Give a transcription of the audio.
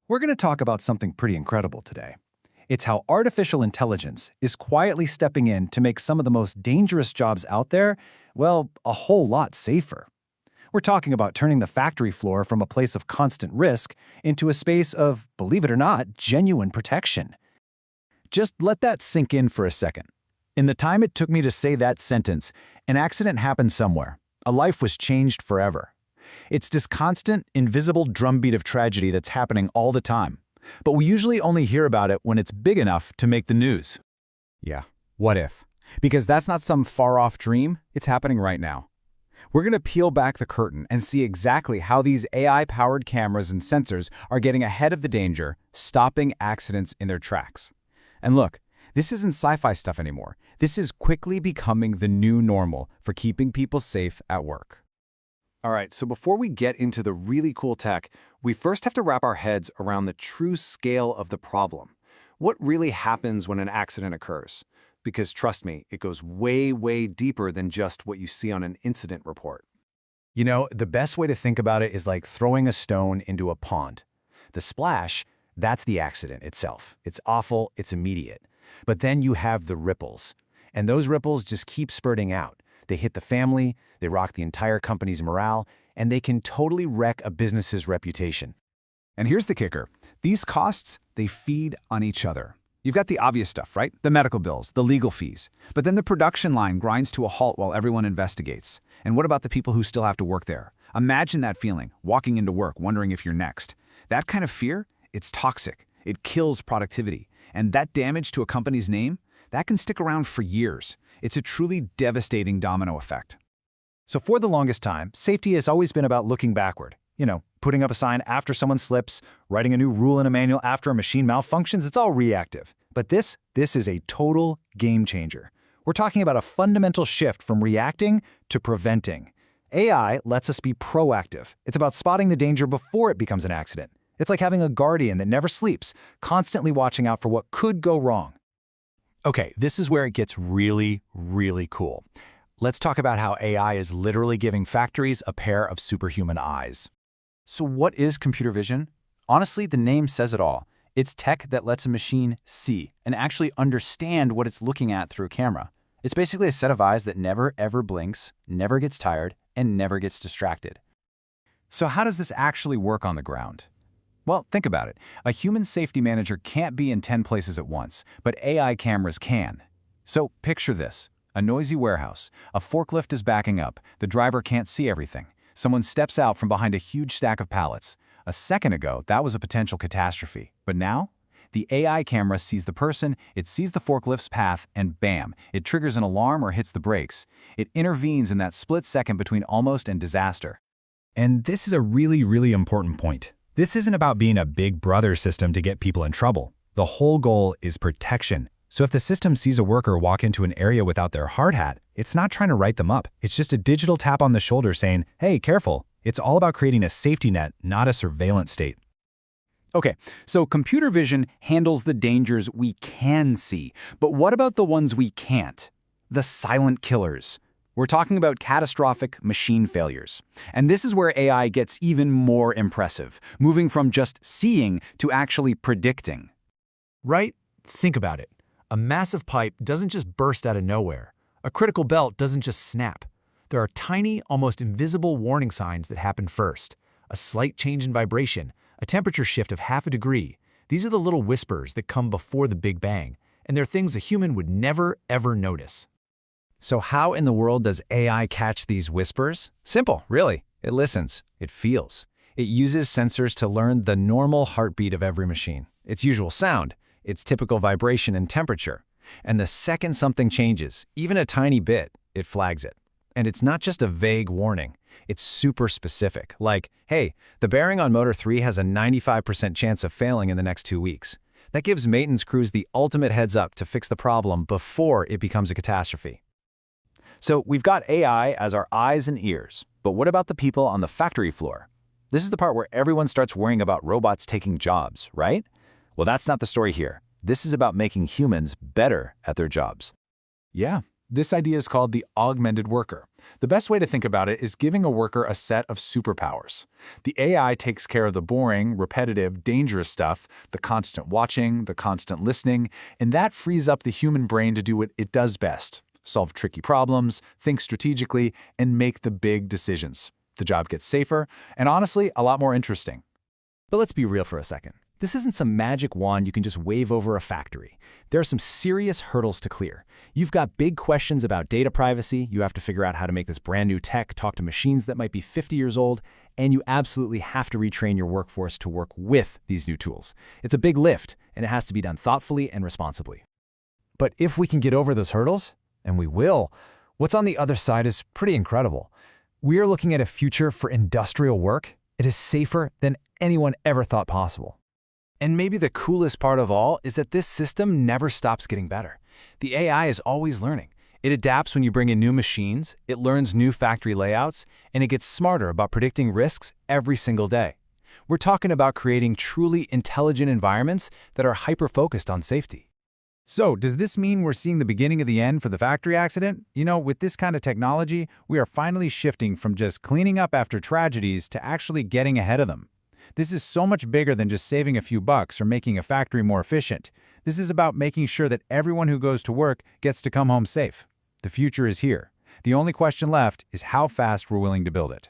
We're going to talk about something pretty incredible today. It's how artificial intelligence is quietly stepping in to make some of the most dangerous jobs out there, well, a whole lot safer. We're talking about turning the factory floor from a place of constant risk into a space of, believe it or not, genuine protection. Just let that sink in for a second. In the time it took me to say that sentence, an accident happened somewhere. A life was changed forever. It's this constant, invisible drumbeat of tragedy that's happening all the time. But we usually only hear about it when it's big enough to make the news. Yeah, what if? Because that's not some far-off dream, it's happening right now. We're going to peel back the curtain and see exactly how these AI-powered cameras and sensors are getting ahead of the danger, stopping accidents in their tracks. And look, this isn't sci-fi stuff anymore. This is quickly becoming the new normal for keeping people safe at work. All right, so before we get into the really cool tech, we first have to wrap our heads around the true scale of the problem. What really happens when an accident occurs? Because trust me, it goes way, way deeper than just what you see on an incident report. You know, the best way to think about it is like throwing a stone into a pond. The splash, that's the accident itself. It's awful, it's immediate. But then you have the ripples, and those ripples just keep spurting out. They hit the family, they rock the entire company's morale, and they can totally wreck a business's reputation. And here's the kicker. These costs, they feed on each other. You've got the obvious stuff, right? The medical bills, the legal fees. But then the production line grinds to a halt while everyone investigates. And what about the people who still have to work there? Imagine that feeling, walking into work, wondering if you're next. That kind of fear, it's toxic. It kills productivity. And that damage to a company's name, that can stick around for years. It's a truly devastating domino effect. So for the longest time, safety has always been about looking backward. You know, putting up a sign after someone slips, writing a new rule in a manual after a machine malfunctions, it's all reactive. But this is a total game changer. We're talking about a fundamental shift from reacting to preventing. AI lets us be proactive. It's about spotting the danger before it becomes an accident. It's like having a guardian that never sleeps, constantly watching out for what could go wrong. Okay, this is where it gets really, really cool. Let's talk about how AI is literally giving factories a pair of superhuman eyes. So what is computer vision? Honestly, the name says it all. It's tech that lets a machine see and actually understand what it's looking at through a camera. It's basically a set of eyes that never ever blinks, never gets tired, and never gets distracted. So how does this actually work on the ground? Well, think about it. A human safety manager can't be in 10 places at once, but AI cameras can. So picture this. A noisy warehouse. A forklift is backing up. The driver can't see everything. Someone steps out from behind a huge stack of pallets. A second ago, that was a potential catastrophe. But now, the AI camera sees the person, it sees the forklift's path, and bam, it triggers an alarm or hits the brakes. It intervenes in that split second between almost and disaster. And this is a really, really important point. This isn't about being a big brother system to get people in trouble. The whole goal is protection. So if the system sees a worker walk into an area without their hard hat, it's not trying to write them up. It's just a digital tap on the shoulder saying, hey, careful. It's all about creating a safety net, not a surveillance state. Okay, so computer vision handles the dangers we can see. But what about the ones we can't? The silent killers. We're talking about catastrophic machine failures. And this is where AI gets even more impressive, moving from just seeing to actually predicting. Right? Think about it. A massive pipe doesn't just burst out of nowhere. A critical belt doesn't just snap. There are tiny, almost invisible warning signs that happen first. A slight change in vibration, a temperature shift of half a degree. These are the little whispers that come before the big bang, and they're things a human would never, ever notice. So how in the world does AI catch these whispers? Simple, really. It listens. It feels. It uses sensors to learn the normal heartbeat of every machine, its usual sound, its typical vibration and temperature. And the second something changes, even a tiny bit, it flags it. And it's not just a vague warning. It's super specific, like, hey, the bearing on motor 3 has a 95% chance of failing in the next 2 weeks. That gives maintenance crews the ultimate heads up to fix the problem before it becomes a catastrophe. So we've got AI as our eyes and ears, but what about the people on the factory floor? This is the part where everyone starts worrying about robots taking jobs, right? Well, that's not the story here. This is about making humans better at their jobs. Yeah, This idea is called the augmented worker. The best way to think about it is giving a worker a set of superpowers. The AI takes care of the boring, repetitive, dangerous stuff, the constant watching, the constant listening, and that frees up the human brain to do what it does best: solve tricky problems, think strategically, and make the big decisions. The job gets safer, and honestly, a lot more interesting. But let's be real for a second. This isn't some magic wand you can just wave over a factory. There are some serious hurdles to clear. You've got big questions about data privacy, you have to figure out how to make this brand new tech talk to machines that might be 50 years old, and you absolutely have to retrain your workforce to work with these new tools. It's a big lift, and it has to be done thoughtfully and responsibly. But if we can get over those hurdles, and we will, what's on the other side is pretty incredible. We are looking at a future for industrial work. It is safer than anyone ever thought possible. And maybe the coolest part of all is that this system never stops getting better. The AI is always learning. It adapts when you bring in new machines, it learns new factory layouts, and it gets smarter about predicting risks every single day. We're talking about creating truly intelligent environments that are hyper-focused on safety. So, does this mean we're seeing the beginning of the end for the factory accident? You know, with this kind of technology, we are finally shifting from just cleaning up after tragedies to actually getting ahead of them. This is so much bigger than just saving a few bucks or making a factory more efficient. This is about making sure that everyone who goes to work gets to come home safe. The future is here. The only question left is how fast we're willing to build it.